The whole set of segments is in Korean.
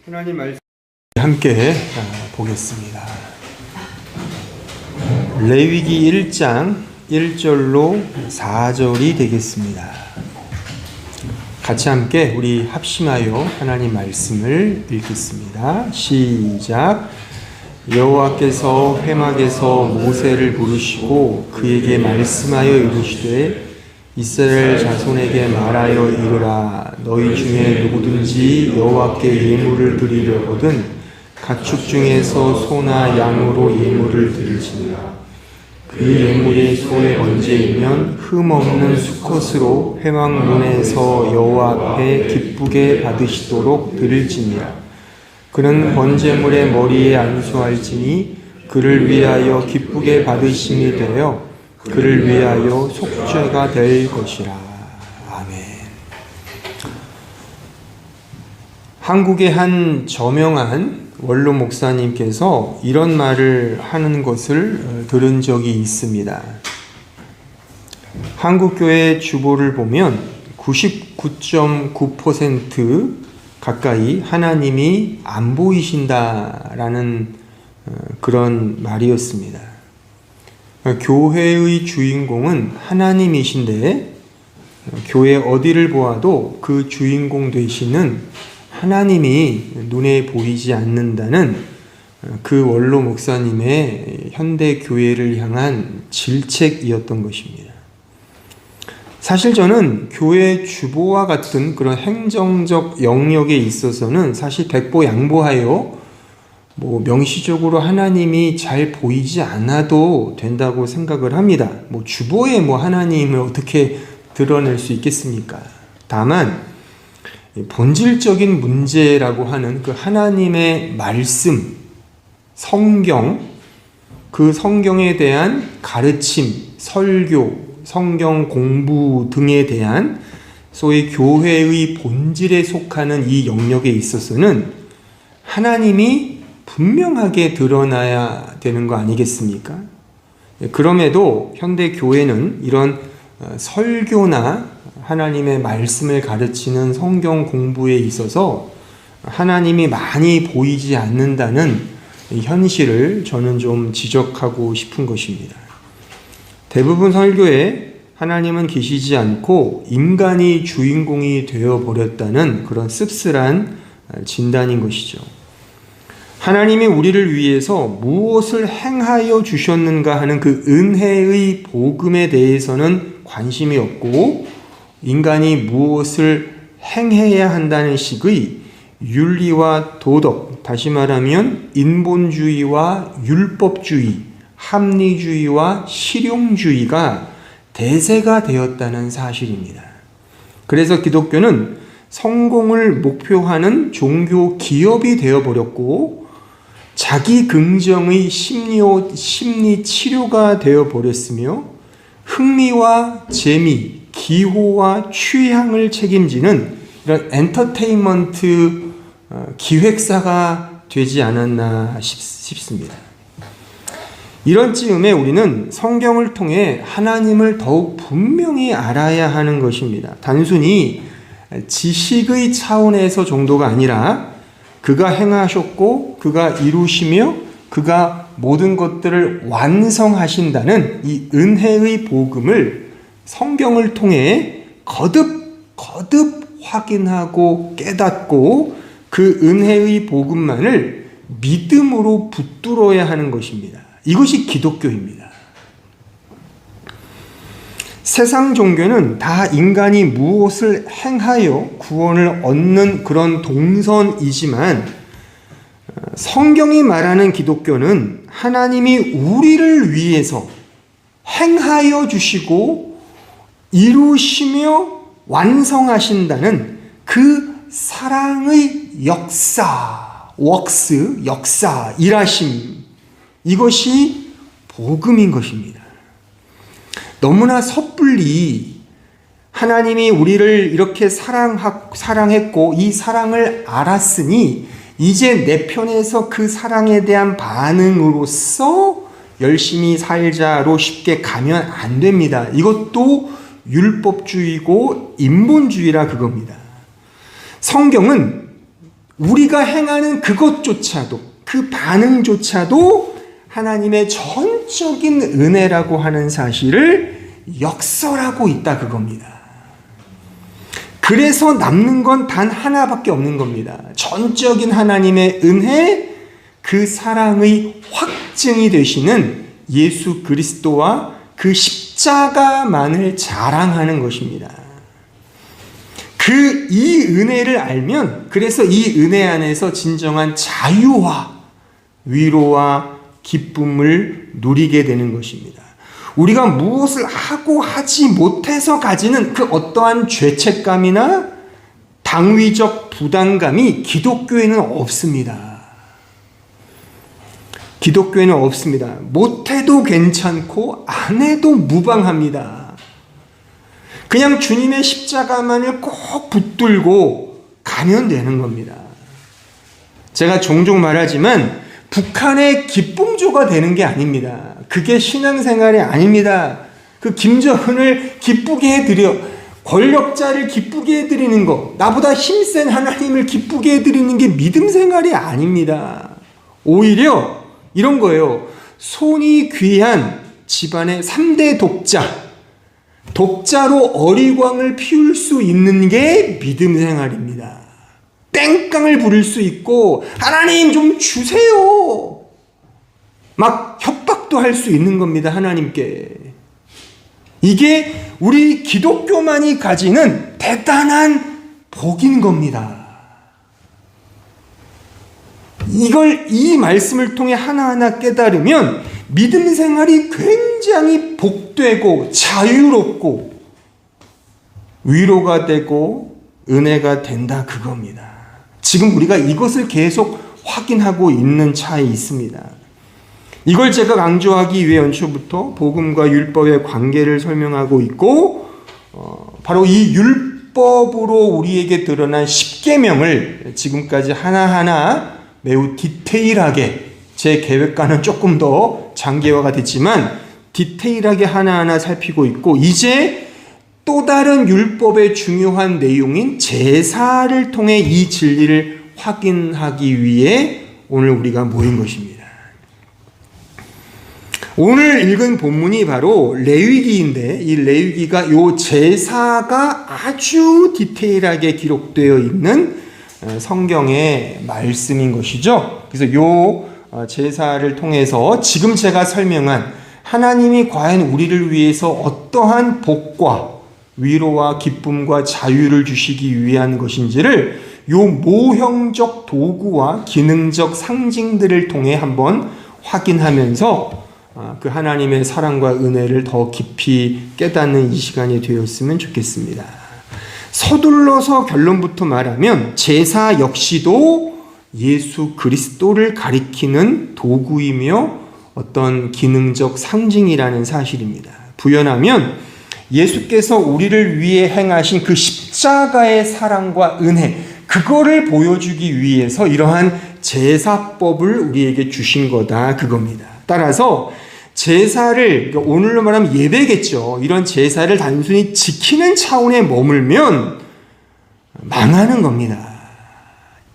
하나님 말씀 함께 보겠습니다. 레위기 1장 1절로 4절이 되겠습니다. 같이 함께 우리 합심하여 하나님 말씀을 읽겠습니다. 시작. 여호와께서 회막에서 모세를 부르시고 그에게 말씀하여 이르시되 이스라엘 자손에게 말하여 이르라. 너희 중에 누구든지 여호와께 예물을 드리려거든 가축 중에서 소나 양으로 예물을 드릴지니라. 그 예물이 소의 번제이면 흠없는 수컷으로 회막문에서 여호와 앞에 기쁘게 받으시도록 드릴지니라. 그는 번제물의 머리에 안수할지니 그를 위하여 기쁘게 받으심이 되어 그를 위하여 속죄가 될 것이라. 아멘. 한국의 한 저명한 원로 목사님께서 이런 말을 하는 것을 들은 적이 있습니다. 한국교회 주보를 보면 99.9% 가까이 하나님이 안 보이신다라는 그런 말이었습니다. 교회의 주인공은 하나님이신데 교회 어디를 보아도 그 주인공 되시는 하나님이 눈에 보이지 않는다는 그 원로 목사님의 현대 교회를 향한 질책이었던 것입니다. 사실 저는 교회 주보와 같은 그런 행정적 영역에 있어서는 사실 백보양보하여 명시적으로 하나님이 잘 보이지 않아도 된다고 생각을 합니다. 주보에 하나님을 어떻게 드러낼 수 있겠습니까? 다만 본질적인 문제라고 하는 그 하나님의 말씀, 성경, 그 성경에 대한 가르침, 설교, 성경 공부 등에 대한 소위 교회의 본질에 속하는 이 영역에 있어서는 하나님이 분명하게 드러나야 되는 거 아니겠습니까? 그럼에도 현대 교회는 이런 설교나 하나님의 말씀을 가르치는 성경 공부에 있어서 하나님이 많이 보이지 않는다는 현실을 저는 좀 지적하고 싶은 것입니다. 대부분 설교에 하나님은 계시지 않고 인간이 주인공이 되어버렸다는 그런 씁쓸한 진단인 것이죠. 하나님이 우리를 위해서 무엇을 행하여 주셨는가 하는 그 은혜의 복음에 대해서는 관심이 없고 인간이 무엇을 행해야 한다는 식의 윤리와 도덕, 다시 말하면 인본주의와 율법주의, 합리주의와 실용주의가 대세가 되었다는 사실입니다. 그래서 기독교는 성공을 목표하는 종교 기업이 되어버렸고 자기 긍정의 심리 치료가 되어버렸으며 흥미와 재미, 기호와 취향을 책임지는 이런 엔터테인먼트 기획사가 되지 않았나 싶습니다. 이런 즈음에 우리는 성경을 통해 하나님을 더욱 분명히 알아야 하는 것입니다. 단순히 지식의 차원에서 정도가 아니라 그가 행하셨고 그가 이루시며 그가 모든 것들을 완성하신다는 이 은혜의 복음을 성경을 통해 거듭 확인하고 깨닫고 그 은혜의 복음만을 믿음으로 붙들어야 하는 것입니다. 이것이 기독교입니다. 세상 종교는 다 인간이 무엇을 행하여 구원을 얻는 그런 동선이지만 성경이 말하는 기독교는 하나님이 우리를 위해서 행하여 주시고 이루시며 완성하신다는 그 사랑의 역사, 역사, 일하심, 이것이 복음인 것입니다. 너무나 섣불리 하나님이 우리를 이렇게 사랑했고 이 사랑을 알았으니 이제 내 편에서 그 사랑에 대한 반응으로서 열심히 살자로 쉽게 가면 안 됩니다. 이것도 율법주의고 인본주의라 그겁니다. 성경은 우리가 행하는 그것조차도, 그 반응조차도 하나님의 전적인 은혜라고 하는 사실을 역설하고 있다 그겁니다. 그래서 남는 건 단 하나밖에 없는 겁니다. 전적인 하나님의 은혜, 그 사랑의 확증이 되시는 예수 그리스도와 그 십자가만을 자랑하는 것입니다. 이 은혜를 알면, 그래서 이 은혜 안에서 진정한 자유와 위로와 기쁨을 누리게 되는 것입니다. 우리가 무엇을 하고 하지 못해서 가지는 그 어떠한 죄책감이나 당위적 부담감이 기독교에는 없습니다. 기독교에는 없습니다. 못해도 괜찮고 안 해도 무방합니다. 그냥 주님의 십자가만을 꼭 붙들고 가면 되는 겁니다. 제가 종종 말하지만 북한의 기쁨조가 되는 게 아닙니다. 그게 신앙생활이 아닙니다. 그 김정은을 기쁘게 해드려, 권력자를 기쁘게 해드리는 거, 나보다 힘센 하나님을 기쁘게 해드리는 게 믿음 생활이 아닙니다. 오히려 이런 거예요. 손이 귀한 집안의 3대 독자로 어리광을 피울 수 있는 게 믿음 생활입니다. 땡깡을 부릴 수 있고 하나님 좀 주세요 막 협박도 할 수 있는 겁니다. 하나님께. 이게 우리 기독교만이 가지는 대단한 복인 겁니다. 이 말씀을 통해 하나하나 깨달으면 믿음 생활이 굉장히 복되고 자유롭고 위로가 되고 은혜가 된다 그겁니다. 지금 우리가 이것을 계속 확인하고 있는 차에 있습니다. 이걸 제가 강조하기 위해 연초부터 복음과 율법의 관계를 설명하고 있고, 바로 이 율법으로 우리에게 드러난 십계명을 지금까지 하나하나 매우 디테일하게, 제 계획과는 조금 더 장기화가 됐지만 디테일하게 하나하나 살피고 있고, 이제 또 다른 율법의 중요한 내용인 제사를 통해 이 진리를 확인하기 위해 오늘 우리가 모인 것입니다. 오늘 읽은 본문이 바로 레위기인데, 이 레위기가 요 제사가 아주 디테일하게 기록되어 있는 성경의 말씀인 것이죠. 그래서 요 제사를 통해서 지금 제가 설명한 하나님이 과연 우리를 위해서 어떠한 복과 위로와 기쁨과 자유를 주시기 위한 것인지를 요 모형적 도구와 기능적 상징들을 통해 한번 확인하면서 그 하나님의 사랑과 은혜를 더 깊이 깨닫는 이 시간이 되었으면 좋겠습니다. 서둘러서 결론부터 말하면 제사 역시도 예수 그리스도를 가리키는 도구이며 어떤 기능적 상징이라는 사실입니다. 부연하면 예수께서 우리를 위해 행하신 그 십자가의 사랑과 은혜, 그거를 보여주기 위해서 이러한 제사법을 우리에게 주신 거다 그겁니다. 따라서 제사를, 오늘로 말하면 예배겠죠. 이런 제사를 단순히 지키는 차원에 머물면 망하는 겁니다.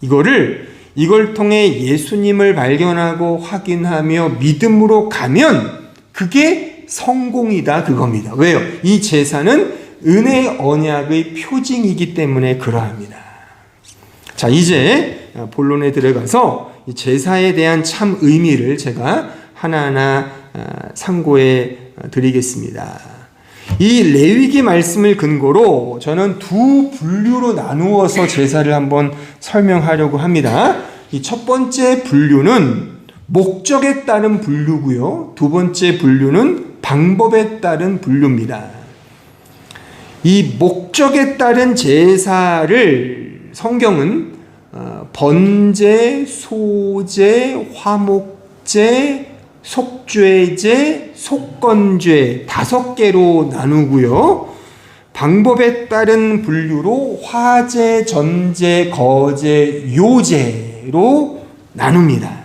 이걸 통해 예수님을 발견하고 확인하며 믿음으로 가면 그게 성공이다 그겁니다. 왜요? 이 제사는 은혜의 언약의 표징이기 때문에 그러합니다. 자, 이제 본론에 들어가서 이 제사에 대한 참 의미를 제가 하나하나 상고해 드리겠습니다. 이 레위기 말씀을 근거로 저는 두 분류로 나누어서 제사를 한번 설명하려고 합니다. 이 첫 번째 분류는 목적에 따른 분류고요. 두 번째 분류는 방법에 따른 분류입니다. 이 목적에 따른 제사를 성경은 번제, 소제, 화목제, 속죄제, 속건죄 5개로 나누고요. 방법에 따른 분류로 화제, 전제, 거제, 요제로 나눕니다.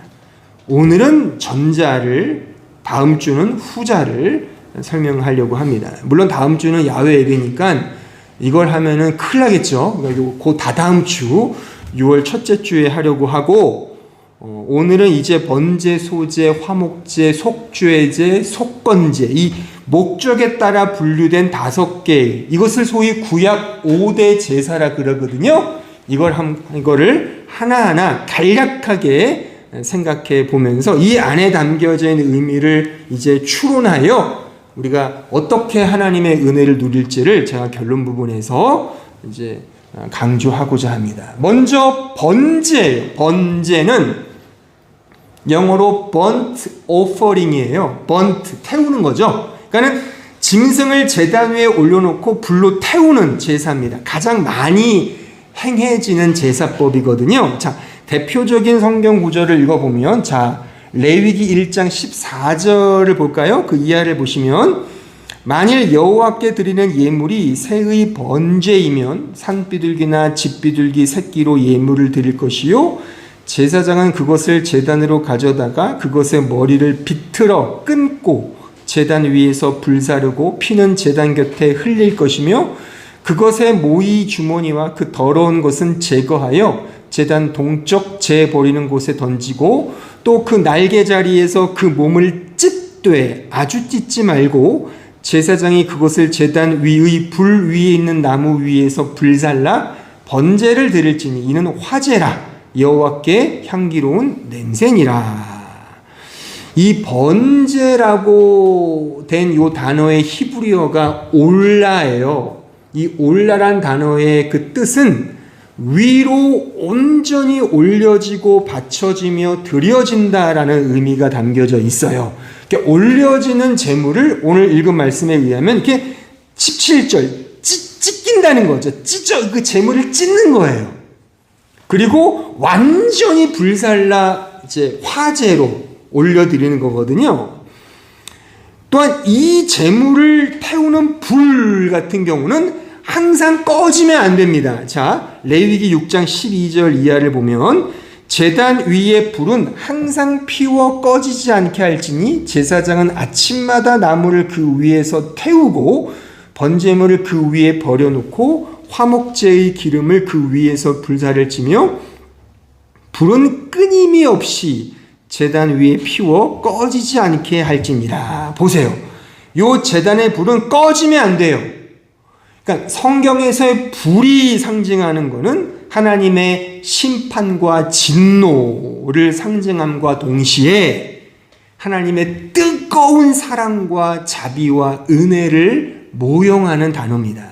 오늘은 전자를, 다음 주는 후자를 설명하려고 합니다. 물론 다음 주는 야외 예배니까 이걸 하면은 큰일 나겠죠. 그 다다음 주 6월 첫째 주에 하려고 하고, 오늘은 이제 번제, 소제, 화목제, 속죄제, 속건제, 이 목적에 따라 분류된 5개, 이것을 소위 구약 5대 제사라 그러거든요. 이거를 하나하나 간략하게 생각해 보면서 이 안에 담겨져 있는 의미를 이제 추론하여 우리가 어떻게 하나님의 은혜를 누릴지를 제가 결론 부분에서 이제 강조하고자 합니다. 먼저 번제예요. 번제는 영어로 burnt offering이에요. burnt, 태우는 거죠. 그러니까는 짐승을 제단 위에 올려놓고 불로 태우는 제사입니다. 가장 많이 행해지는 제사법이거든요. 자, 대표적인 성경 구절을 읽어보면, 자, 레위기 1장 14절을 볼까요? 그 이하를 보시면, 만일 여호와께 드리는 예물이 새의 번제이면 산비둘기나 집비둘기 새끼로 예물을 드릴 것이요, 제사장은 그것을 제단으로 가져다가 그것의 머리를 비틀어 끊고 제단 위에서 불사르고 피는 제단 곁에 흘릴 것이며, 그것의 모이 주머니와 그 더러운 것은 제거하여 제단 동쪽 재 버리는 곳에 던지고, 또 그 날개 자리에서 그 몸을 찢되, 아주 찢지 말고 제사장이 그것을 제단 위의 불 위에 있는 나무 위에서 불살라 번제를 드릴지니 이는 화제라, 여호와께 향기로운 냄새니라. 이 번제라고 된 이 단어의 히브리어가 올라예요. 이 올라란 단어의 그 뜻은 위로 온전히 올려지고 받쳐지며 드려진다라는 의미가 담겨져 있어요. 이렇게 올려지는 제물을 오늘 읽은 말씀에 의하면 이렇게 17절 찢긴다는 거죠. 그 제물을 찢는 거예요. 그리고 완전히 불살라 이제 화제로 올려드리는 거거든요. 또한 이 제물을 태우는 불 같은 경우는 항상 꺼지면 안 됩니다. 자, 레위기 6장 12절 이하를 보면, 제단 위의 불은 항상 피워 꺼지지 않게 할지니 제사장은 아침마다 나무를 그 위에서 태우고 번제물을 그 위에 버려놓고 화목제의 기름을 그 위에서 불사를 치며 불은 끊임이 없이 제단 위에 피워 꺼지지 않게 할지니라. 보세요. 요 제단의 불은 꺼지면 안 돼요. 그러니까 성경에서의 불이 상징하는 것은 하나님의 심판과 진노를 상징함과 동시에 하나님의 뜨거운 사랑과 자비와 은혜를 모형하는 단어입니다.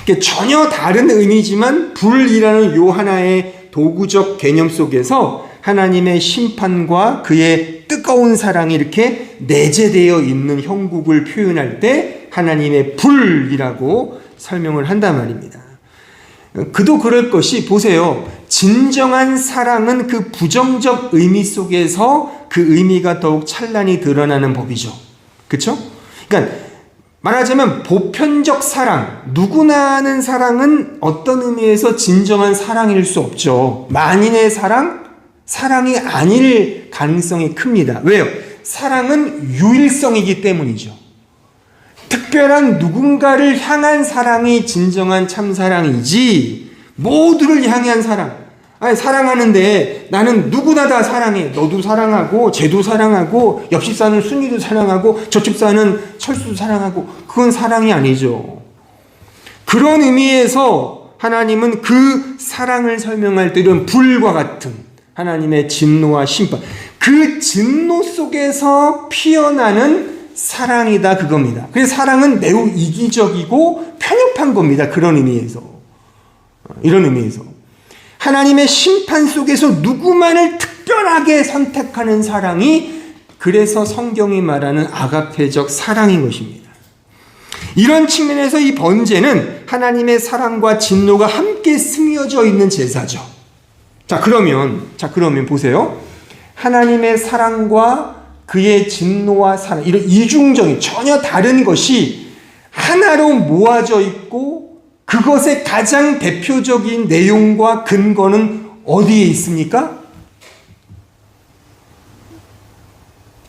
그러니까 전혀 다른 의미지만 불이라는 요 하나의 도구적 개념 속에서 하나님의 심판과 그의 뜨거운 사랑이 이렇게 내재되어 있는 형국을 표현할 때 하나님의 불이라고 설명을 한단 말입니다. 그도 그럴 것이, 보세요. 진정한 사랑은 그 부정적 의미 속에서 그 의미가 더욱 찬란히 드러나는 법이죠. 그렇죠? 그러니까 말하자면 보편적 사랑, 누구나 하는 사랑은 어떤 의미에서 진정한 사랑일 수 없죠. 만인의 사랑이 아닐 가능성이 큽니다. 왜요? 사랑은 유일성이기 때문이죠. 특별한 누군가를 향한 사랑이 진정한 참사랑이지, 모두를 향한 사랑. 아니, 사랑하는데 나는 누구나 다 사랑해. 너도 사랑하고 쟤도 사랑하고 옆집 사는 순이도 사랑하고 저집 사는 철수도 사랑하고, 그건 사랑이 아니죠. 그런 의미에서 하나님은 그 사랑을 설명할 때 이런 불과 같은 하나님의 진노와 심판, 그 진노 속에서 피어나는 사랑이다, 그겁니다. 그래서 사랑은 매우 이기적이고 편협한 겁니다. 그런 의미에서. 이런 의미에서. 하나님의 심판 속에서 누구만을 특별하게 선택하는 사랑이, 그래서 성경이 말하는 아가페적 사랑인 것입니다. 이런 측면에서 이 번제는 하나님의 사랑과 진노가 함께 스며져 있는 제사죠. 자, 그러면 보세요. 하나님의 사랑과 그의 진노와 사랑, 이런 이중적인 전혀 다른 것이 하나로 모아져 있고, 그것의 가장 대표적인 내용과 근거는 어디에 있습니까?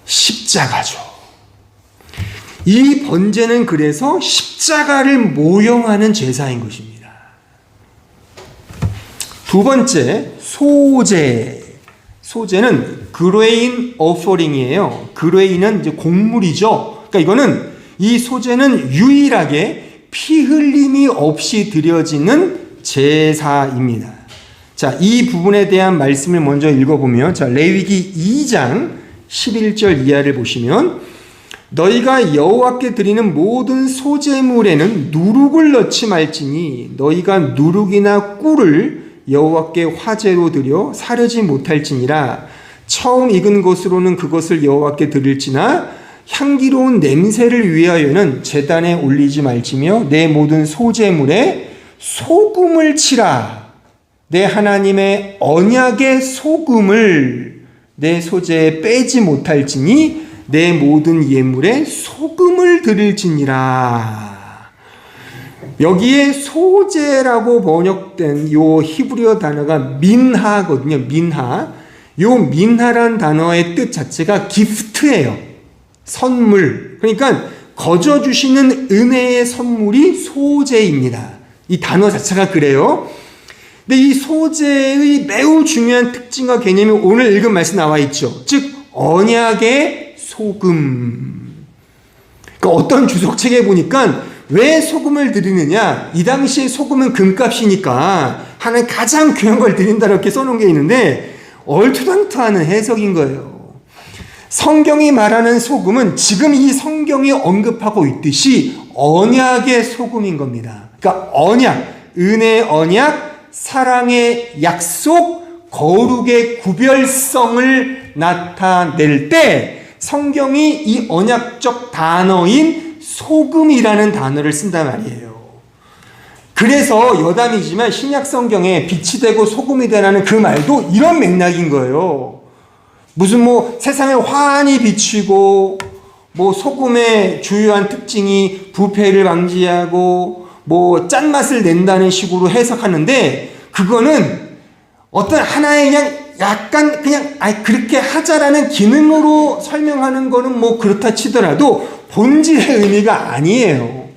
십자가죠. 이 번제는 그래서 십자가를 모형하는 제사인 것입니다. 두 번째, 소제. 소제는 그레인 오퍼링이에요. 그레인은 이제 곡물이죠. 그러니까 이거는 이 소제는 유일하게 피 흘림이 없이 드려지는 제사입니다. 자, 이 부분에 대한 말씀을 먼저 읽어보면, 자, 레위기 2장 11절 이하를 보시면, 너희가 여호와께 드리는 모든 소제물에는 누룩을 넣지 말지니 너희가 누룩이나 꿀을 여호와께 화제로 드려 사르지 못할지니라. 처음 익은 것으로는 그것을 여호와께 드릴지나 향기로운 냄새를 위하여는 제단에 올리지 말지며 내 모든 소제물에 소금을 치라. 내 하나님의 언약의 소금을 내 소제에 빼지 못할지니 내 모든 예물에 소금을 드릴지니라. 여기에 소제라고 번역된 요 히브리어 단어가 민하거든요. 민하. 요 민하란 단어의 뜻 자체가 기프트예요. 선물. 그러니까 거저 주시는 은혜의 선물이 소제입니다. 이 단어 자체가 그래요. 근데 이 소제의 매우 중요한 특징과 개념이 오늘 읽은 말씀 나와 있죠. 즉 언약의 소금. 그러니까 어떤 주석책에 보니까 왜 소금을 드리느냐? 이 당시에 소금은 금값이니까 하나님 가장 귀한 걸 드린다 이렇게 써놓은 게 있는데 얼토당토하는 해석인 거예요. 성경이 말하는 소금은 지금 이 성경이 언급하고 있듯이 언약의 소금인 겁니다. 그러니까 언약, 은혜의 언약, 사랑의 약속, 거룩의 구별성을 나타낼 때 성경이 이 언약적 단어인 소금이라는 단어를 쓴단 말이에요. 그래서 여담이지만 신약 성경에 빛이 되고 소금이 되라는 그 말도 이런 맥락인 거예요. 무슨 세상에 환히 비치고 소금의 주요한 특징이 부패를 방지하고 짠맛을 낸다는 식으로 해석하는데 그거는 어떤 하나의 약간 그렇게 하자라는 기능으로 설명하는 거는 그렇다 치더라도 본질의 의미가 아니에요.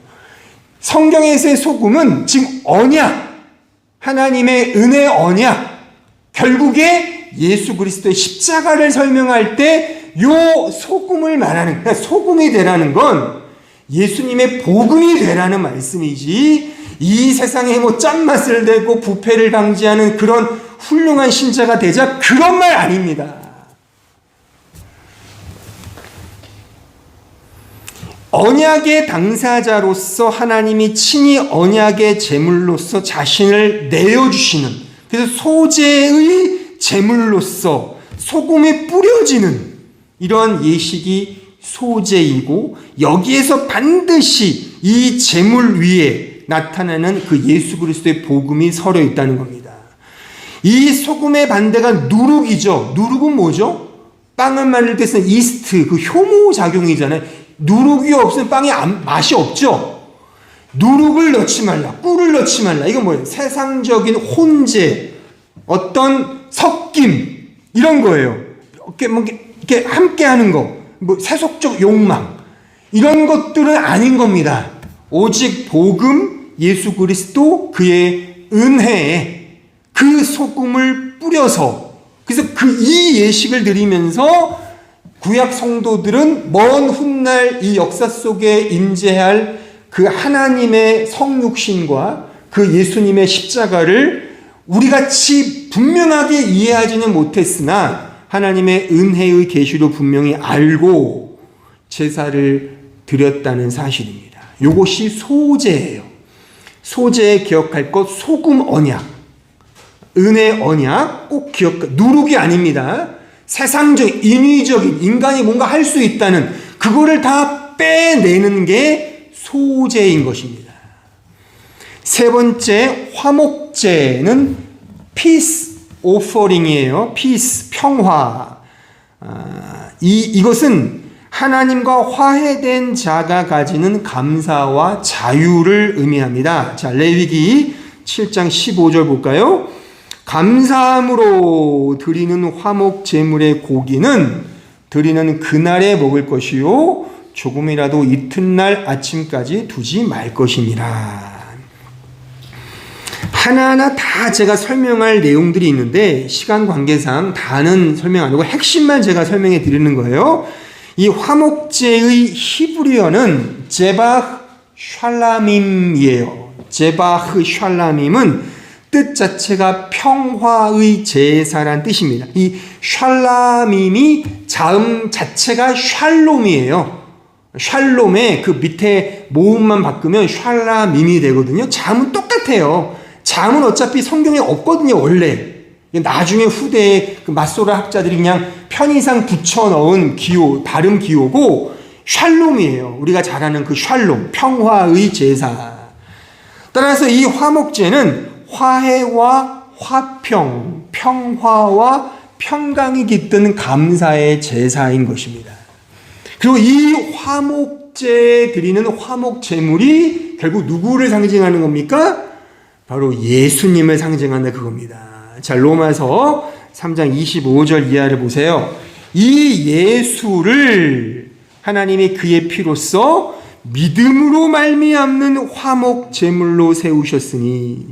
성경에서의 소금은 지금 언약, 하나님의 은혜 언약, 결국에 예수 그리스도의 십자가를 설명할 때 요 소금을 말하는, 그러니까 소금이 되라는 건 예수님의 복음이 되라는 말씀이지 이 세상에 짠맛을 내고 부패를 방지하는 그런 훌륭한 신자가 되자 그런 말 아닙니다. 언약의 당사자로서 하나님이 친히 언약의 제물로서 자신을 내어주시는, 그래서 소제의 제물로서 소금이 뿌려지는 이러한 예식이 소제이고 여기에서 반드시 이 제물 위에 나타나는 그 예수 그리스도의 복음이 서려 있다는 겁니다. 이 소금의 반대가 누룩이죠. 누룩은 뭐죠? 빵을 만들 때 쓰는 이스트, 그 효모 작용이잖아요. 누룩이 없으면 빵이 맛이 없죠. 누룩을 넣지 말라, 꿀을 넣지 말라. 이건 뭐예요? 세상적인 혼재, 어떤 섞임 이런 거예요. 이렇게 함께 하는 거, 세속적 욕망 이런 것들은 아닌 겁니다. 오직 복음, 예수 그리스도 그의 은혜에 그 소금을 뿌려서, 그래서 이 예식을 드리면서 구약 성도들은 먼 훗날 이 역사 속에 임재할 그 하나님의 성육신과 그 예수님의 십자가를 우리같이 분명하게 이해하지는 못했으나 하나님의 은혜의 계시로 분명히 알고 제사를 드렸다는 사실입니다. 이것이 소제예요. 소제에 기억할 것, 소금 언약, 은혜 언약 꼭 누룩이 아닙니다. 세상적, 인위적인, 인간이 뭔가 할 수 있다는 그거를 다 빼내는 게 소제인 것입니다. 세 번째, 화목제는 peace offering이에요. peace, 평화. 이것은 하나님과 화해된 자가 가지는 감사와 자유를 의미합니다. 자, 레위기 7장 15절 볼까요? 감사함으로 드리는 화목 제물의 고기는 드리는 그날에 먹을 것이요 조금이라도 이튿날 아침까지 두지 말 것이니라. 하나하나 다 제가 설명할 내용들이 있는데 시간 관계상 다는 설명 안 하고 핵심만 제가 설명해 드리는 거예요. 이 화목제의 히브리어는 제바흐 샬라밈이에요. 제바흐 샬라밈은 뜻 자체가 평화의 제사란 뜻입니다. 이 샬라밈이 자음 자체가 샬롬이에요. 샬롬의 그 밑에 모음만 바꾸면 샬라밈이 되거든요. 자음은 똑같아요. 자음은 어차피 성경에 없거든요, 원래. 나중에 후대에 그 맞소라 학자들이 그냥 편의상 붙여 넣은 기호, 발음 기호고 샬롬이에요. 우리가 잘 아는 그 샬롬, 평화의 제사. 따라서 이 화목제는 화해와 화평, 평화와 평강이 깃든 감사의 제사인 것입니다. 그리고 이 화목제에 드리는 화목제물이 결국 누구를 상징하는 겁니까? 바로 예수님을 상징한다 그겁니다. 자, 로마서 3장 25절 이하를 보세요. 이 예수를 하나님이 그의 피로써 믿음으로 말미암는 화목제물로 세우셨으니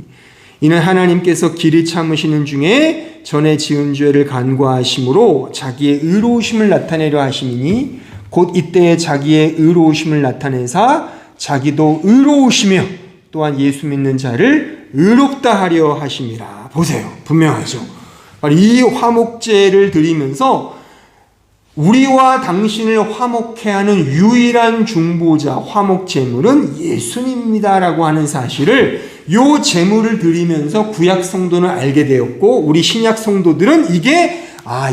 이는 하나님께서 길이 참으시는 중에 전에 지은 죄를 간과하심으로 자기의 의로우심을 나타내려 하심이니 곧 이때에 자기의 의로우심을 나타내사 자기도 의로우시며 또한 예수 믿는 자를 의롭다 하려 하심이라. 보세요. 분명하죠. 이 화목제를 드리면서 우리와 당신을 화목케 하는 유일한 중보자 화목제물은 예수님입니다라고 하는 사실을 요 제물을 드리면서 구약 성도는 알게 되었고 우리 신약 성도들은 이게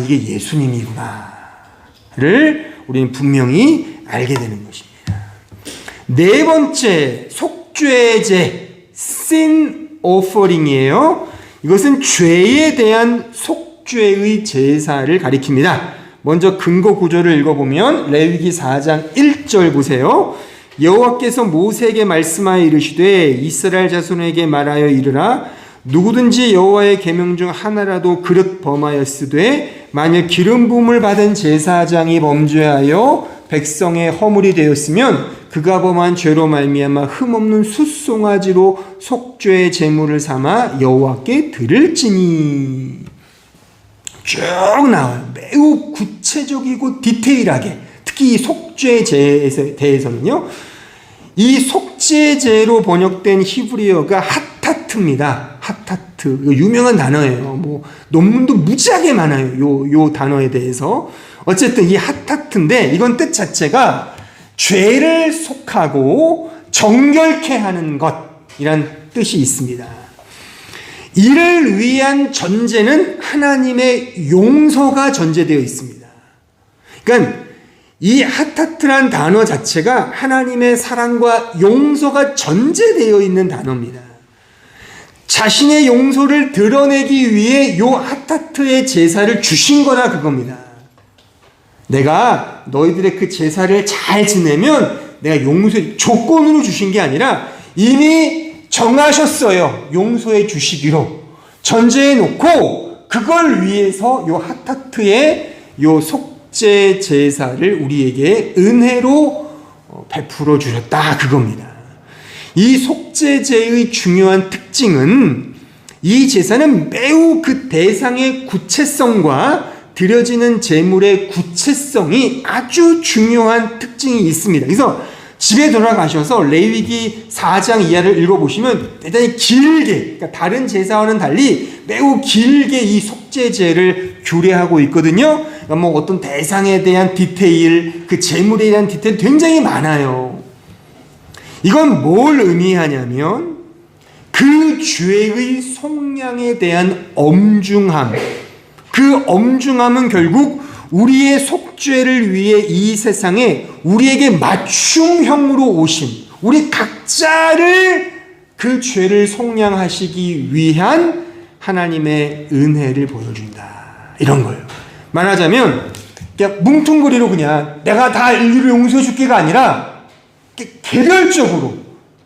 예수님이구나를 우리는 분명히 알게 되는 것입니다. 네 번째 속죄제 sin offering이에요. 이것은 죄에 대한 속죄의 제사를 가리킵니다. 먼저 근거 구절을 읽어보면 레위기 4장 1절 보세요. 여호와께서 모세에게 말씀하여 이르시되 이스라엘 자손에게 말하여 이르라 누구든지 여호와의 계명 중 하나라도 그릇 범하였으되 만일 기름 부음을 받은 제사장이 범죄하여 백성의 허물이 되었으면 그가 범한 죄로 말미암아 흠없는 숫송아지로 속죄의 제물을 삼아 여호와께 드릴지니. 쭉 나와요. 매우 구체적이고 디테일하게. 특히 이 속죄제에 대해서는요. 이 속죄제로 번역된 히브리어가 핫타트입니다. 핫타트. 유명한 단어예요. 뭐 논문도 무지하게 많아요. 요 단어에 대해서. 어쨌든 이 핫타트인데 이건 뜻 자체가 죄를 속하고 정결케 하는 것이란 뜻이 있습니다. 이를 위한 전제는 하나님의 용서가 전제되어 있습니다. 그러니까 이 핫타트란 단어 자체가 하나님의 사랑과 용서가 전제되어 있는 단어입니다. 자신의 용서를 드러내기 위해 요 핫타트의 제사를 주신 거나 그겁니다. 내가 너희들의 그 제사를 잘 지내면 내가 용서의 조건으로 주신 게 아니라 이미 정하셨어요. 용서해 주시기로 전제해 놓고 그걸 위해서 요 핫타트의 요 속죄 제사를 우리에게 은혜로 베풀어 주셨다 그겁니다. 이 속죄제의 중요한 특징은 이 제사는 매우 그 대상의 구체성과 드려지는 제물의 구체성이 아주 중요한 특징이 있습니다. 그래서 집에 돌아가셔서 레위기 4장 이하를 읽어보시면 대단히 길게, 그러니까 다른 제사와는 달리 매우 길게 이 속죄제를 규례하고 있거든요. 그러니까 뭐 어떤 대상에 대한 디테일, 그 제물에 대한 디테일 굉장히 많아요. 이건 뭘 의미하냐면 그 죄의 속량에 대한 엄중함, 그 엄중함은 결국 우리의 속죄를 위해 이 세상에 우리에게 맞춤형으로 오신 우리 각자를 그 죄를 속량하시기 위한 하나님의 은혜를 보여준다. 이런 거예요. 말하자면 그냥 뭉퉁거리로 그냥 내가 다 인류를 용서해 줄게가 아니라 개별적으로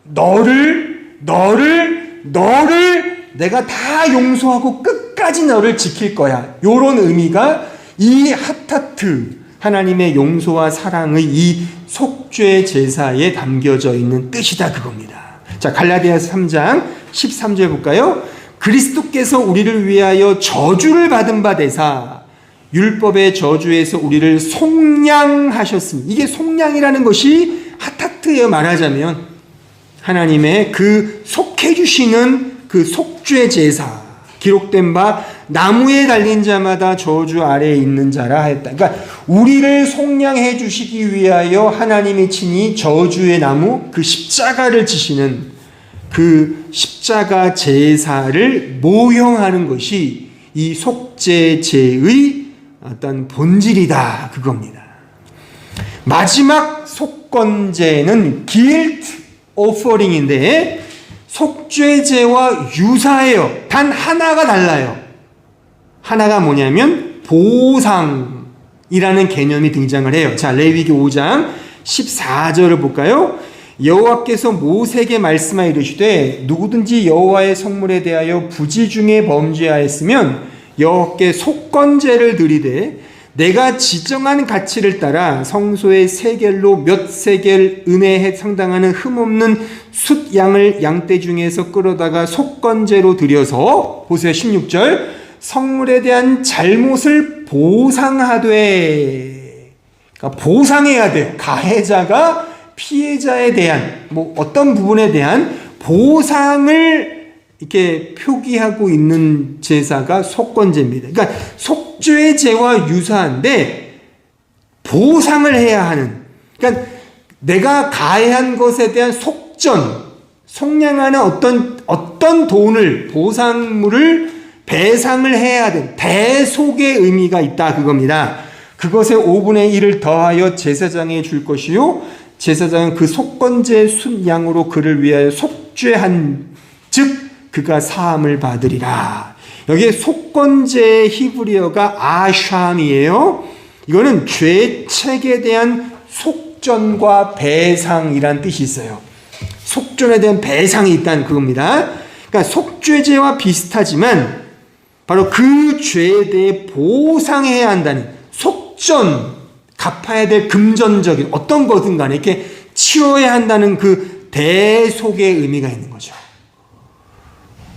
너를 내가 다 용서하고 끝까지 너를 지킬 거야. 이런 의미가 이 핫타트 하나님의 용서와 사랑의 이 속죄 제사에 담겨져 있는 뜻이다 그겁니다. 자, 갈라디아서 3장 13절 볼까요? 그리스도께서 우리를 위하여 저주를 받은 바 되사 율법의 저주에서 우리를 속량하셨습니다. 이게 속량이라는 것이 하타트에 말하자면 하나님의 그 속해 주시는 그 속죄 제사, 기록된 바 나무에 달린 자마다 저주 아래에 있는 자라 했다. 그러니까 우리를 속량해 주시기 위하여 하나님이 친히 저주의 나무, 그 십자가를 지시는 그 십자가 제사를 모형하는 것이 이 속죄제의 어떤 본질이다, 그겁니다. 마지막 속건제는 guilt offering인데 속죄제와 유사해요. 단 하나가 달라요. 하나가 뭐냐면 보상이라는 개념이 등장을 해요. 자, 레위기 5장 14절을 볼까요? 여호와께서 모세에게 말씀하여 이르시되 누구든지 여호와의 성물에 대하여 부지 중에 범죄하였으면 여호와께 속건제를 드리되 내가 지정한 가치를 따라 성소의 세겔로 몇 세겔 은혜에 상당하는 흠없는 숫 양을 양떼 중에서 끌어다가 속건제로 드려서 보세요. 16절 성물에 대한 잘못을 보상하되, 그러니까 보상해야 돼요. 가해자가 피해자에 대한 어떤 부분에 대한 보상을 이렇게 표기하고 있는 제사가 속건제입니다. 그러니까 속죄제와 유사한데 보상을 해야 하는, 그러니까 내가 가해한 것에 대한 속량하는 어떤 돈을, 보상물을 배상을 해야 된 대속의 의미가 있다, 그겁니다. 그것의 5분의 1을 더하여 제사장에 줄 것이요 제사장은 그 속건제 순양으로 그를 위하여 속죄한 즉 그가 사함을 받으리라. 여기에 속건제의 히브리어가 아샴이에요. 이거는 죄책에 대한 속전과 배상이란 뜻이 있어요. 속전에 대한 배상이 있다는 그겁니다. 그러니까 속죄제와 비슷하지만 바로 그 죄에 대해 보상해야 한다는 속전, 갚아야 될 금전적인 어떤 거든 간에 이렇게 치러야 한다는 그 대속의 의미가 있는 거죠.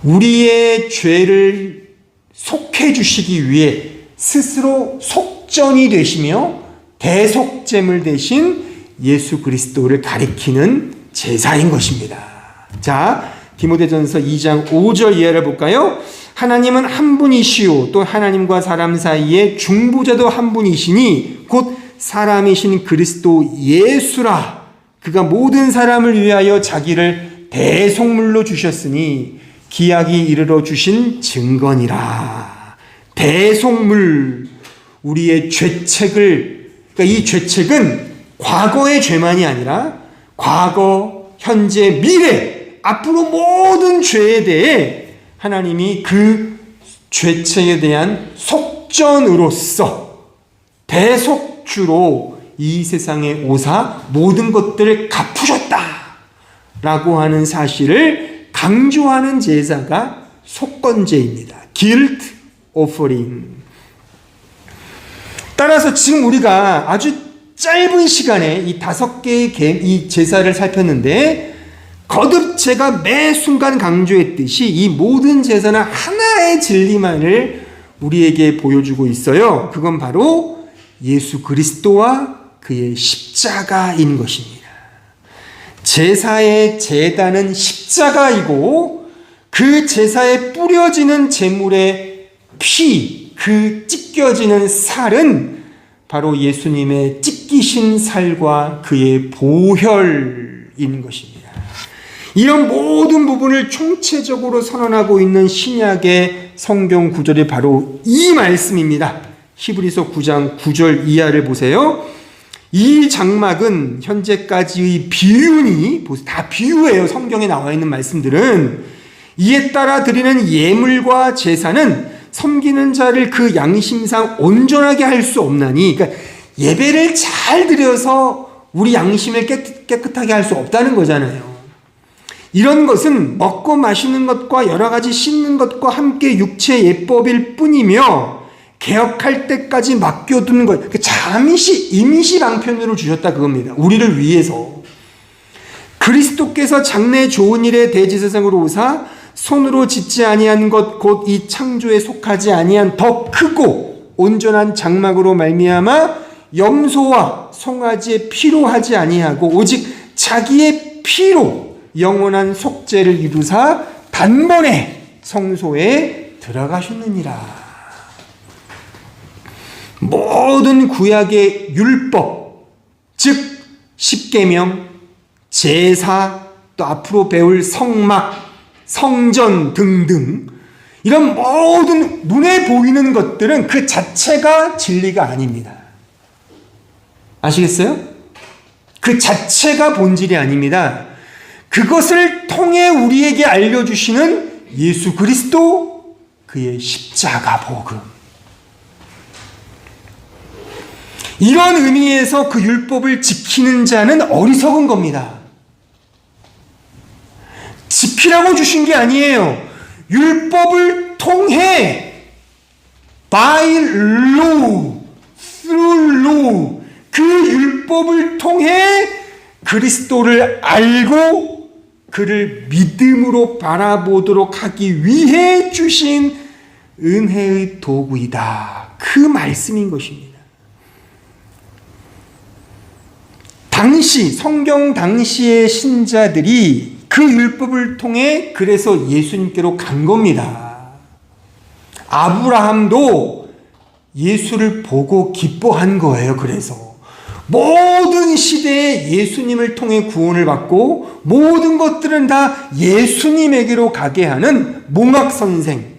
우리의 죄를 속해 주시기 위해 스스로 속전이 되시며 대속제물 대신 예수 그리스도를 가리키는 제사인 것입니다. 자, 디모데전서 2장 5절 이하를 볼까요? 하나님은 한 분이시오 또 하나님과 사람 사이에 중보자도 한 분이시니 곧 사람이신 그리스도 예수라. 그가 모든 사람을 위하여 자기를 대속물로 주셨으니 기약이 이르러 주신 증거니라. 대속물, 우리의 죄책을, 그러니까 이 죄책은 과거의 죄만이 아니라 과거, 현재, 미래, 앞으로 모든 죄에 대해 하나님이 그 죄책에 대한 속전으로서 대속주로 이 세상에 오사 모든 것들을 갚으셨다 라고 하는 사실을 강조하는 제사가 속건제입니다. guilt offering. 따라서 지금 우리가 아주 짧은 시간에 이 5개의 이 제사를 살폈는데 거듭 제가 매 순간 강조했듯이 이 모든 제사는 하나의 진리만을 우리에게 보여주고 있어요. 그건 바로 예수 그리스도와 그의 십자가인 것입니다. 제사의 제단은 십자가이고 그 제사에 뿌려지는 제물의 피, 그 찢겨지는 살은 바로 예수님의 찢기신 살과 그의 보혈인 것입니다. 이런 모든 부분을 총체적으로 선언하고 있는 신약의 성경 구절이 바로 이 말씀입니다. 히브리서 9장 9절 이하를 보세요. 이 장막은 현재까지의 비유니, 다 비유예요. 성경에 나와 있는 말씀들은. 이에 따라 드리는 예물과 제사는 섬기는 자를 그 양심상 온전하게 할 수 없나니, 그러니까 예배를 잘 드려서 우리 양심을 깨끗하게 할 수 없다는 거잖아요. 이런 것은 먹고 마시는 것과 여러 가지 씻는 것과 함께 육체 예법일 뿐이며 개혁할 때까지 맡겨두는 것, 잠시 임시 방편으로 주셨다 그겁니다. 우리를 위해서. 그리스도께서 장래 좋은 일의 대제사장으로 오사 손으로 짓지 아니한 것 곧 이 창조에 속하지 아니한 더 크고 온전한 장막으로 말미암아 염소와 송아지의 피로 하지 아니하고 오직 자기의 피로 영원한 속죄를 이루사 단번에 성소에 들어가셨느니라. 모든 구약의 율법, 즉 십계명, 제사, 또 앞으로 배울 성막, 성전 등등 이런 모든 눈에 보이는 것들은 그 자체가 진리가 아닙니다. 아시겠어요? 그 자체가 본질이 아닙니다. 그것을 통해 우리에게 알려주시는 예수 그리스도, 그의 십자가 복음. 이런 의미에서 그 율법을 지키는 자는 어리석은 겁니다. 지키라고 주신 게 아니에요. 율법을 통해 by law, through law, 그 율법을 통해 그리스도를 알고 그를 믿음으로 바라보도록 하기 위해 주신 은혜의 도구이다. 그 말씀인 것입니다. 당시 성경 당시의 신자들이 그 율법을 통해 그래서 예수님께로 간 겁니다. 아브라함도 예수를 보고 기뻐한 거예요. 그래서 모든 시대에 예수님을 통해 구원을 받고 모든 것들은 다 예수님에게로 가게 하는 몽학선생,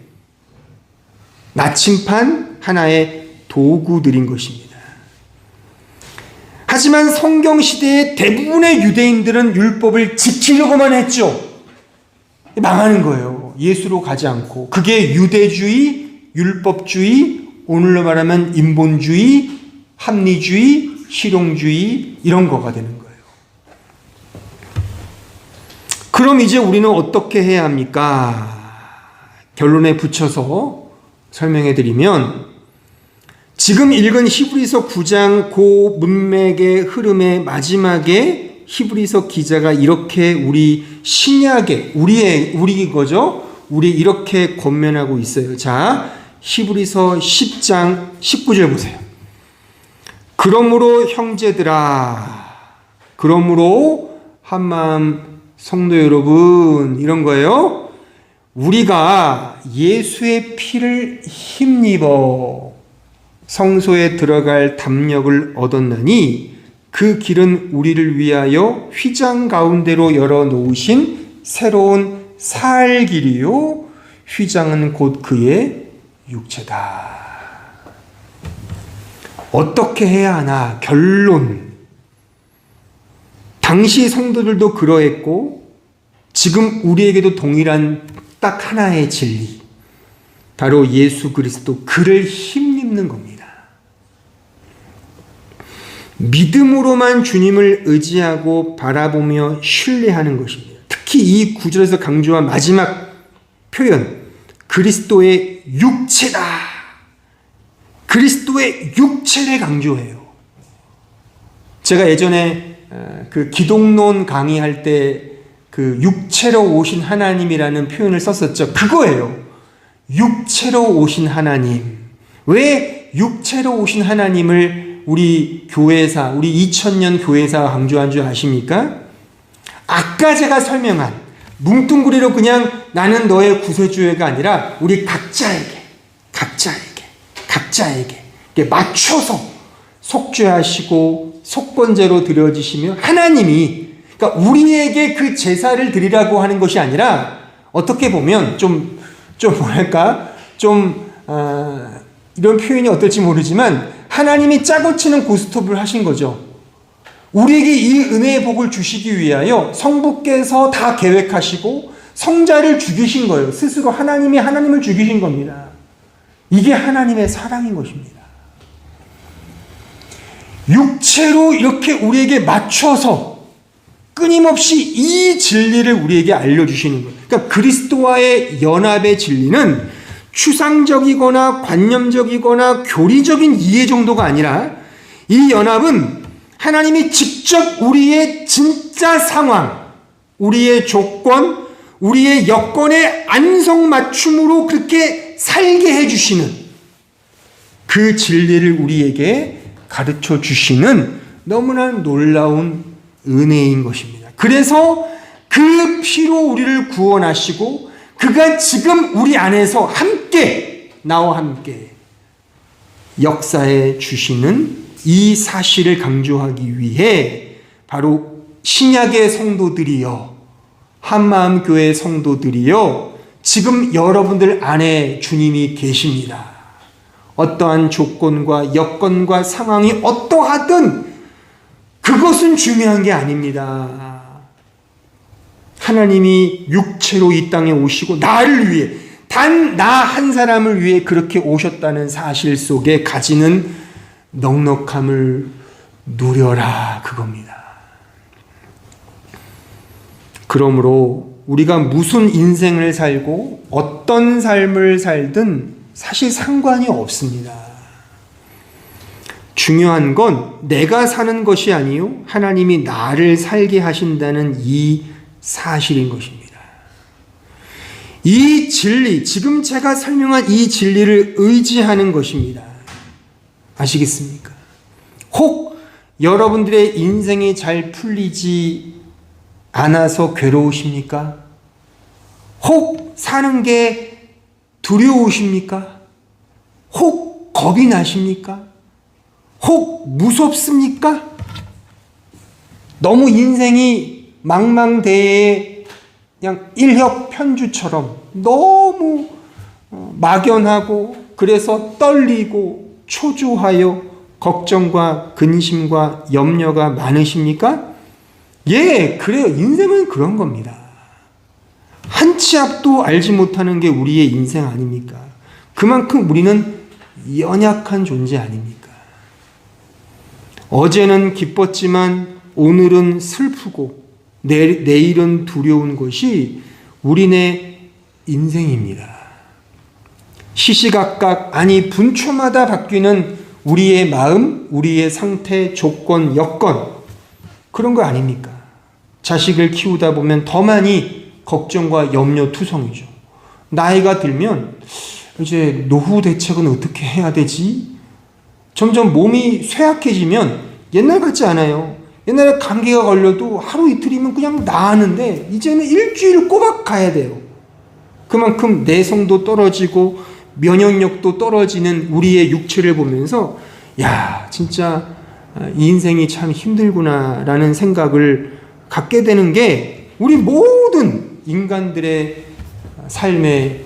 나침판 하나의 도구들인 것입니다. 하지만 성경 시대의 대부분의 유대인들은 율법을 지키려고만 했죠. 망하는 거예요. 예수로 가지 않고. 그게 유대주의, 율법주의, 오늘로 말하면 인본주의, 합리주의, 실용주의 이런 거가 되는 거예요. 그럼 이제 우리는 어떻게 해야 합니까? 결론에 붙여서 설명해 드리면 지금 읽은 히브리서 9장 그 문맥의 흐름의 마지막에 히브리서 기자가 이렇게 우리 신약에 우리 거죠. 우리 이렇게 권면하고 있어요. 자, 히브리서 10장 19절 보세요. 그러므로 형제들아, 그러므로 한마음 성도 여러분, 이런 거예요. 우리가 예수의 피를 힘입어 성소에 들어갈 담력을 얻었나니 그 길은 우리를 위하여 휘장 가운데로 열어놓으신 새로운 살 길이요 휘장은 곧 그의 육체다. 어떻게 해야 하나? 결론. 당시 성도들도 그러했고 지금 우리에게도 동일한 딱 하나의 진리, 바로 예수 그리스도, 그를 힘입는 겁니다. 믿음으로만 주님을 의지하고 바라보며 신뢰하는 것입니다. 특히 이 구절에서 강조한 마지막 표현, 그리스도의 육체다. 그리스도의 육체를 강조해요. 제가 예전에 그 기독론 강의할 때 그 육체로 오신 하나님이라는 표현을 썼었죠. 그거예요. 육체로 오신 하나님. 왜 육체로 오신 하나님을 우리 교회사, 우리 2000년 교회사가 강조한 줄 아십니까? 아까 제가 설명한 뭉뚱그리로 그냥 나는 너의 구세주가 아니라 우리 각자에게 맞춰서 속죄하시고 속건제로 드려지시며 하나님이, 그러니까 우리에게 그 제사를 드리라고 하는 것이 아니라 어떻게 보면 이런 표현이 어떨지 모르지만 하나님이 짜고 치는 고스톱을 하신 거죠. 우리에게 이 은혜의 복을 주시기 위하여 성부께서 다 계획하시고 성자를 죽이신 거예요. 스스로 하나님이 하나님을 죽이신 겁니다. 이게 하나님의 사랑인 것입니다. 육체로 이렇게 우리에게 맞춰서 끊임없이 이 진리를 우리에게 알려주시는 거예요. 그러니까 그리스도와의 연합의 진리는 추상적이거나 관념적이거나 교리적인 이해 정도가 아니라 이 연합은 하나님이 직접 우리의 진짜 상황, 우리의 조건, 우리의 여건에 안성맞춤으로 그렇게 살게 해주시는 그 진리를 우리에게 가르쳐 주시는 너무나 놀라운 은혜인 것입니다. 그래서 그 피로 우리를 구원하시고 그가 지금 우리 안에서 함께 나와 함께 역사해 주시는 이 사실을 강조하기 위해 바로 신약의 성도들이여, 한마음교회 성도들이여, 지금 여러분들 안에 주님이 계십니다. 어떠한 조건과 여건과 상황이 어떠하든 그것은 중요한 게 아닙니다. 하나님이 육체로 이 땅에 오시고 나를 위해, 단 나 한 사람을 위해 그렇게 오셨다는 사실 속에 가지는 넉넉함을 누려라, 그겁니다. 그러므로 우리가 무슨 인생을 살고 어떤 삶을 살든 사실 상관이 없습니다. 중요한 건 내가 사는 것이 아니요 하나님이 나를 살게 하신다는 이 사실인 것입니다. 이 진리, 지금 제가 설명한 이 진리를 의지하는 것입니다. 아시겠습니까? 혹 여러분들의 인생이 잘 풀리지 않아서 괴로우십니까? 혹 사는 게 두려우십니까? 혹 겁이 나십니까? 혹 무섭습니까? 너무 인생이 망망대해의 그냥 일협편주처럼 너무 막연하고 그래서 떨리고 초조하여 걱정과 근심과 염려가 많으십니까? 예, 그래요. 인생은 그런 겁니다. 한 치 앞도 알지 못하는 게 우리의 인생 아닙니까? 그만큼 우리는 연약한 존재 아닙니까? 어제는 기뻤지만 오늘은 슬프고 내일은 두려운 것이 우리네 인생입니다. 시시각각, 아니 분초마다 바뀌는 우리의 마음, 우리의 상태, 조건, 여건, 그런 거 아닙니까? 자식을 키우다 보면 더 많이 걱정과 염려 투성이죠. 나이가 들면 이제 노후 대책은 어떻게 해야 되지? 점점 몸이 쇠약해지면 옛날 같지 않아요. 옛날에 감기가 걸려도 하루 이틀이면 그냥 나았는데 이제는 일주일 꼬박 가야 돼요. 그만큼 내성도 떨어지고 면역력도 떨어지는 우리의 육체를 보면서 야, 진짜 이 인생이 참 힘들구나라는 생각을 갖게 되는 게 우리 모든 인간들의 삶의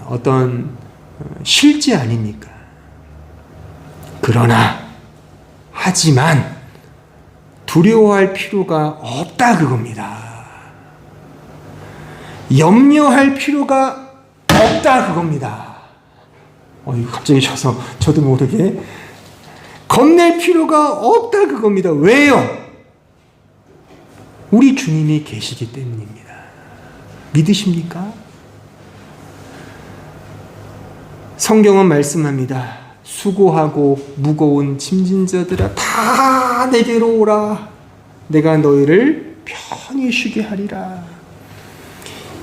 어떤 실제 아닙니까? 그러나 하지만 두려워할 필요가 없다, 그겁니다. 염려할 필요가 없다, 그겁니다. 이거 갑자기 저도 모르게 겁낼 필요가 없다, 그겁니다. 왜요? 우리 주님이 계시기 때문입니다. 믿으십니까? 성경은 말씀합니다. 수고하고 무거운 짐진 자들아 다 내게로 오라. 내가 너희를 편히 쉬게 하리라.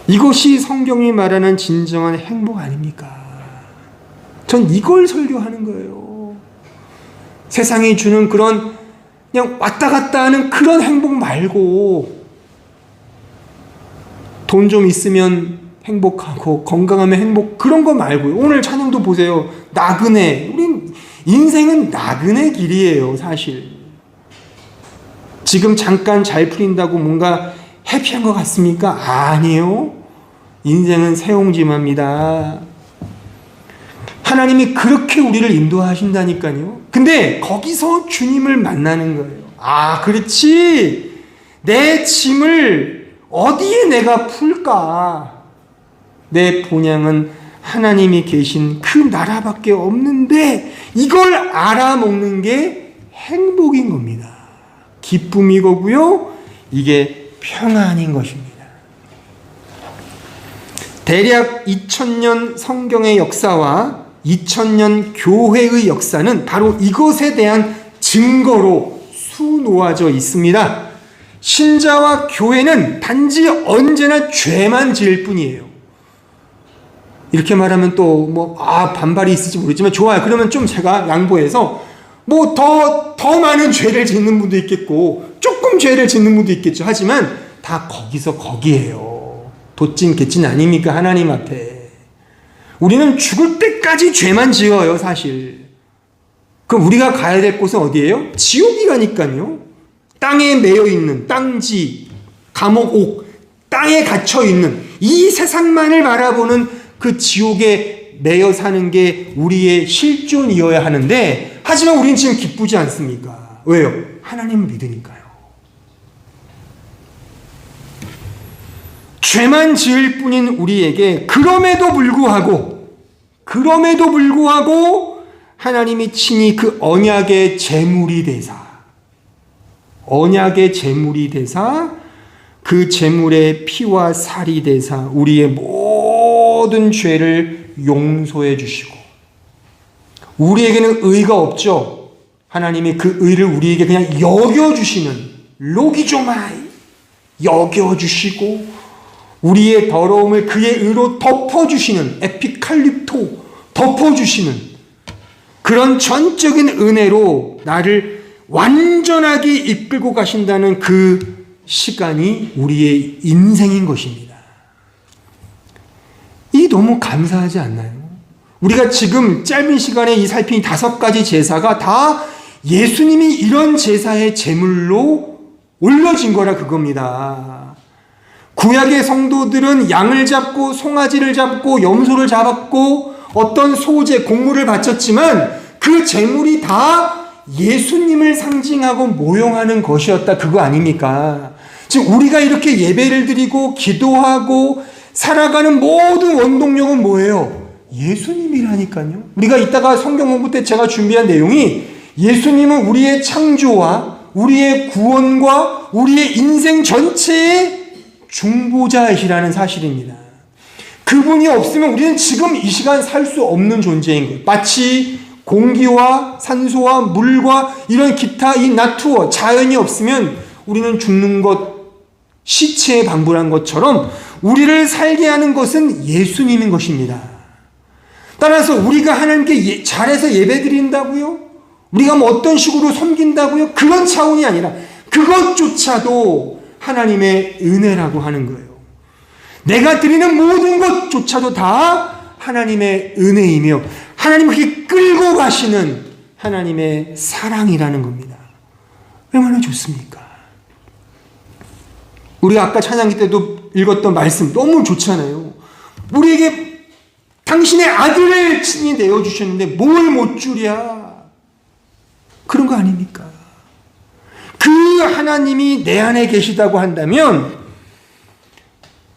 이것이 성경이 말하는 진정한 행복 아닙니까? 전 이걸 설교하는 거예요. 세상이 주는 그런 그냥 왔다 갔다 하는 그런 행복 말고, 돈 좀 있으면 행복하고 건강하면 행복, 그런 거 말고요. 오늘 찬양도 보세요. 나그네. 우린 인생은 나그네 길이에요, 사실. 지금 잠깐 잘 풀린다고 뭔가 해피한 것 같습니까? 아니에요. 인생은 새옹지마입니다. 하나님이 그렇게 우리를 인도하신다니까요. 근데 거기서 주님을 만나는 거예요. 아, 그렇지. 내 짐을 어디에 내가 풀까? 내 본향은 하나님이 계신 그 나라밖에 없는데 이걸 알아먹는 게 행복인 겁니다. 기쁨이고요. 이게 평안인 것입니다. 대략 2000년 성경의 역사와 2000년 교회의 역사는 바로 이것에 대한 증거로 수놓아져 있습니다. 신자와 교회는 단지 언제나 죄만 지을 뿐이에요. 이렇게 말하면 또 반발이 있을지 모르겠지만 좋아요. 그러면 좀 제가 양보해서 더 많은 죄를 짓는 분도 있겠고 조금 죄를 짓는 분도 있겠죠. 하지만 다 거기서 거기에요. 도찐 개찐 아닙니까? 하나님 앞에. 우리는 죽을 때까지 죄만 지어요, 사실. 그럼 우리가 가야 될 곳은 어디예요? 지옥이라니까요. 땅에 매여 있는 땅지, 감옥, 옥, 땅에 갇혀 있는 이 세상만을 바라보는 그 지옥에 매여 사는 게 우리의 실존이어야 하는데, 하지만 우리는 지금 기쁘지 않습니까? 왜요? 하나님을 믿으니까요. 죄만 지을 뿐인 우리에게 그럼에도 불구하고 하나님이 친히 그 언약의 제물이 되사 그 제물의 피와 살이 되사 우리의 모든 죄를 용서해 주시고, 우리에게는 의가 없죠. 하나님이 그 의를 우리에게 그냥 여겨주시는 로기조마이 여겨주시고, 우리의 더러움을 그의 의로 덮어주시는 에피칼립토 덮어주시는 그런 전적인 은혜로 나를 완전하게 이끌고 가신다는 그 시간이 우리의 인생인 것입니다. 이 너무 감사하지 않나요? 우리가 지금 짧은 시간에 이 살핀 5가지 제사가 다 예수님이 이런 제사의 제물로 올려진 거라 그겁니다. 구약의 성도들은 양을 잡고 송아지를 잡고 염소를 잡았고 어떤 소제, 곡물을 바쳤지만 그 제물이 다 예수님을 상징하고 모형하는 것이었다, 그거 아닙니까? 지금 우리가 이렇게 예배를 드리고 기도하고 살아가는 모든 원동력은 뭐예요? 예수님이라니까요. 우리가 이따가 성경 공부 때 제가 준비한 내용이 예수님은 우리의 창조와 우리의 구원과 우리의 인생 전체의 중보자이시라는 사실입니다. 그분이 없으면 우리는 지금 이 시간 살 수 없는 존재인 거예요. 마치 공기와 산소와 물과 이런 기타 이 나투어 자연이 없으면 우리는 죽는 것, 시체에 방불한 것처럼 우리를 살게 하는 것은 예수님인 것입니다. 따라서 우리가 하나님께 잘해서 예배 드린다고요? 우리가 어떤 식으로 섬긴다고요? 그런 차원이 아니라 그것조차도 하나님의 은혜라고 하는 거예요. 내가 드리는 모든 것조차도 다 하나님의 은혜이며 하나님을 그렇게 끌고 가시는 하나님의 사랑이라는 겁니다. 얼마나 좋습니까? 우리가 아까 찬양기 때도 읽었던 말씀 너무 좋잖아요. 우리에게 당신의 아들을 친히 내어주셨는데 뭘 못 주랴. 그런 거 아닙니까? 그 하나님이 내 안에 계시다고 한다면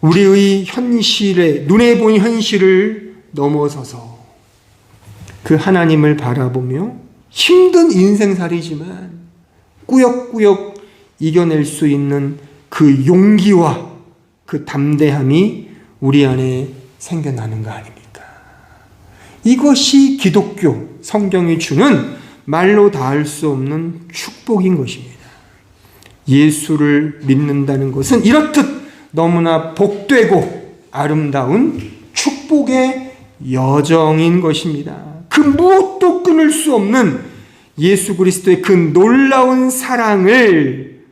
우리의 현실에, 눈에 보이는 현실을 넘어서서 그 하나님을 바라보며 힘든 인생살이지만 꾸역꾸역 이겨낼 수 있는 그 용기와 그 담대함이 우리 안에 생겨나는 거 아닙니까? 이것이 기독교, 성경이 주는 말로 닿을 수 없는 축복인 것입니다. 예수를 믿는다는 것은 이렇듯 너무나 복되고 아름다운 축복의 여정인 것입니다. 그 무엇도 끊을 수 없는 예수 그리스도의 그 놀라운 사랑을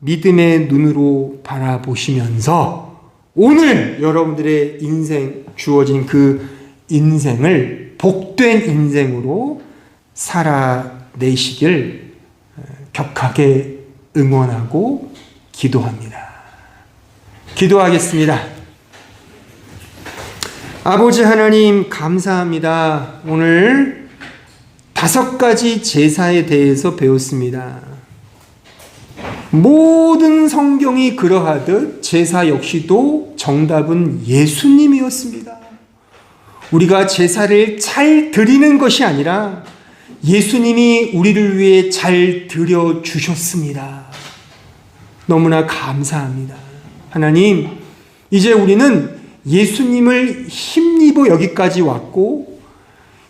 믿음의 눈으로 바라보시면서 오늘 여러분들의 인생, 주어진 그 인생을 복된 인생으로 살아내시길 격하게 응원하고 기도합니다. 기도하겠습니다. 아버지 하나님 감사합니다. 오늘 5가지 제사에 대해서 배웠습니다. 모든 성경이 그러하듯 제사 역시도 정답은 예수님이었습니다. 우리가 제사를 잘 드리는 것이 아니라 예수님이 우리를 위해 잘 드려주셨습니다. 너무나 감사합니다. 하나님, 이제 우리는 예수님을 힘입어 여기까지 왔고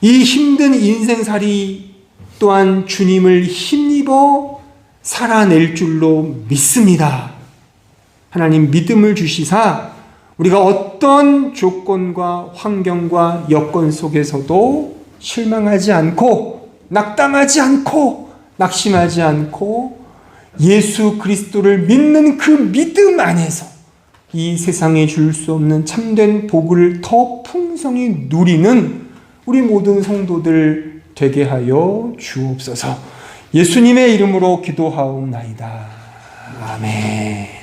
이 힘든 인생살이 또한 주님을 힘입어 살아낼 줄로 믿습니다. 하나님 믿음을 주시사 우리가 어떤 조건과 환경과 여건 속에서도 실망하지 않고 낙담하지 않고 낙심하지 않고 예수 그리스도를 믿는 그 믿음 안에서 이 세상에 줄 수 없는 참된 복을 더 풍성히 누리는 우리 모든 성도들 되게 하여 주옵소서. 예수님의 이름으로 기도하옵나이다. 아멘.